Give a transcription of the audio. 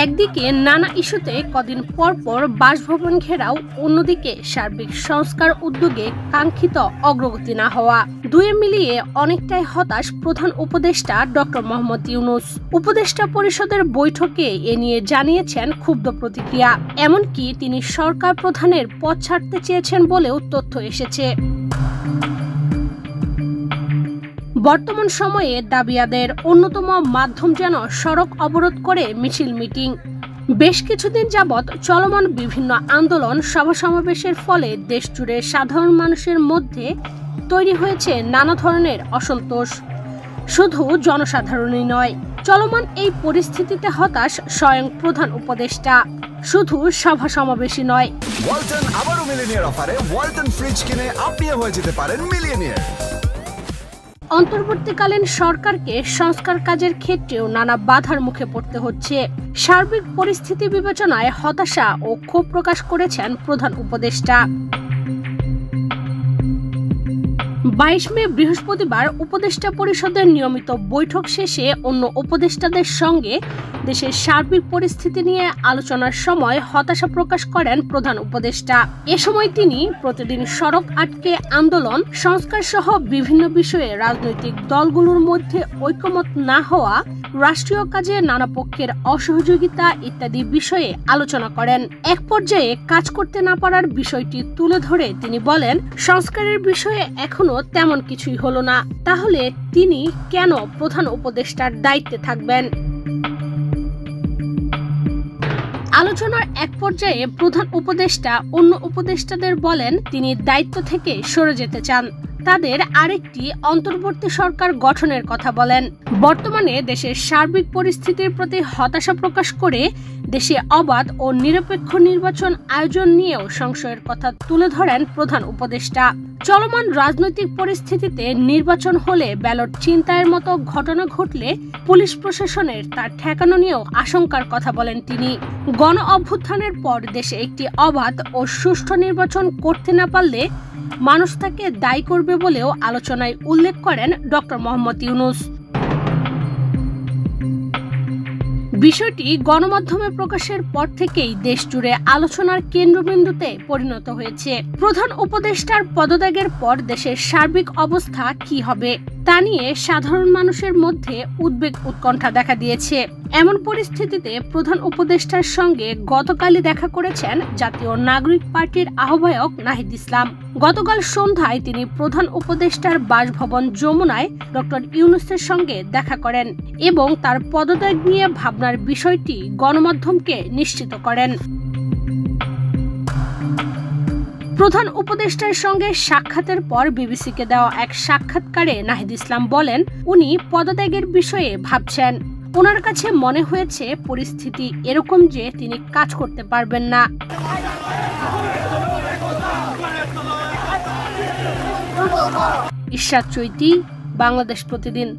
একদিকে নানা ইস্যুতে কদিন পর পর বাসভবন ঘেরাও, অন্যদিকে সার্বিক সংস্কার উদ্যোগে কাঙ্ক্ষিত অগ্রগতি না হওয়া, দুয়ে মিলিয়ে অনেকটাই হতাশ প্রধান উপদেষ্টা ডক্টর মোহাম্মদ ইউনূস। উপদেষ্টা পরিষদের বৈঠকে এ নিয়ে জানিয়েছেন ক্ষুব্ধ প্রতিক্রিয়া। এমনকি তিনি সরকার প্রধানের পদ ছাড়তে চেয়েছেন বলেও তথ্য এসেছে। বর্তমান সময়ে দাবি আদায়ের অন্যতম মাধ্যম যেন সড়ক অবরোধ করে মিছিল মিটিং। বেশ কিছুদিন যাবৎ চলমান বিভিন্ন আন্দোলন, সভা সমাবেশের ফলে দেশজুড়ে সাধারণ মানুষের মধ্যে তৈরি হয়েছে নানা ধরনের অসন্তোষ। শুধু জনসাধারণই নয়, চলমান এই পরিস্থিতিতে হতাশ স্বয়ং প্রধান উপদেষ্টা। শুধু সভা সমাবেশই নয়, ওয়ালটন আবারও মিলিয়নিয়ার অফারে ওয়ালটন ফ্রিজ কিনে আপনিও হয়ে যেতে পারেন মিলিয়নিয়ার। অন্তর্বর্তীকালীন সরকারকে সংস্কার কাজের ক্ষেত্রেও নানা বাধার মুখে পড়তে হচ্ছে। সার্বিক পরিস্থিতি বিবেচনায় হতাশা ও ক্ষোভ প্রকাশ করেছেন প্রধান উপদেষ্টা। 22 মে বৃহস্পতিবার উপদেষ্টা পরিষদের নিয়মিত বৈঠক শেষে অন্য উপদেষ্টাদের সঙ্গে দেশের সার্বিক পরিস্থিতি নিয়ে আলোচনার সময় হতাশা প্রকাশ করেন প্রধান উপদেষ্টা। এ সময় তিনি প্রতিদিন সড়ক আটকে আন্দোলন, সংস্কার সহ বিভিন্ন বিষয়ে রাজনৈতিক দলগুলোর মধ্যে ঐকমত্য না হওয়া, রাষ্ট্রীয় কাজে নানা পক্ষের অসহযোগিতা ইত্যাদি বিষয়ে আলোচনা করেন। এক পর্যায়ে কাজ করতে না পারার বিষয়টি তুলে ধরে তিনি বলেন, সংস্কারের বিষয়ে এখনো তেমন কিছুই হলো না, তাহলে তিনি কেন প্রধান উপদেষ্টার দায়িত্বে থাকবেন? আলোচনার এক পর্যায়ে প্রধান উপদেষ্টা অন্য উপদেষ্টাদের বলেন তিনি দায়িত্ব থেকে সরে যেতে চান। তাদের আরেকটি অন্তর্বর্তী সরকার গঠনের কথা বলেন। বর্তমানে দেশের সার্বিক পরিস্থিতির প্রতি হতাশা প্রকাশ করে দেশে অবাধ ও নিরপেক্ষ নির্বাচন আয়োজন নিয়েও সংশয়ের কথা তুলে ধরেন প্রধান উপদেষ্টা। চলমান রাজনৈতিক পরিস্থিতিতে নির্বাচন হলে ব্যালট ছিনতাইয়ের মতো ঘটনা ঘটলে পুলিশ প্রশাসনের তার ঠেকানো নিয়েও আশঙ্কার কথা বলেন তিনি। গণ অভ্যুত্থানের পর দেশে একটি অবাধ ও সুষ্ঠু নির্বাচন করতে না পারলে মানুষ তাকে দায়ী করবে বলেও আলোচনায় উল্লেখ করেন ডক্টর মোহাম্মদ ইউনূস। বিষয়টি গণমাধ্যমে প্রকাশের পর থেকেই দেশজুড়ে আলোচনার কেন্দ্রবিন্দুতে পরিণত হয়েছে। প্রধান উপদেষ্টার পদত্যাগের পর দেশের সার্বিক অবস্থা কি হবে তা নিয়ে সাধারণ মানুষের মধ্যে উদ্বেগ উৎকণ্ঠা দেখা দিয়েছে। এমন পরিস্থিতিতে প্রধান উপদেষ্টার সঙ্গে গতকালই দেখা করেছেন জাতীয় নাগরিক পার্টির আহ্বায়ক নাহিদ ইসলাম। গতকাল সন্ধ্যায় তিনি প্রধান উপদেষ্টার বাসভবন যমুনায় ডক্টর ইউনূসের সঙ্গে দেখা করেন এবং তার পদত্যাগ নিয়ে ভাবনার বিষয়টি গণমাধ্যমকে নিশ্চিত করেন। প্রধান উপদেষ্টার সঙ্গে সাক্ষাতের পর বিবিসিকে দেওয়া এক সাক্ষাৎকারে নাহিদ ইসলাম বলেন, উনি পদত্যাগের বিষয়ে ভাবছেন। ওনার কাছে মনে হয়েছে পরিস্থিতি এরকম যে তিনি কাজ করতে পারবেন না। ইশরাত চৈতি, বাংলাদেশ প্রতিদিন।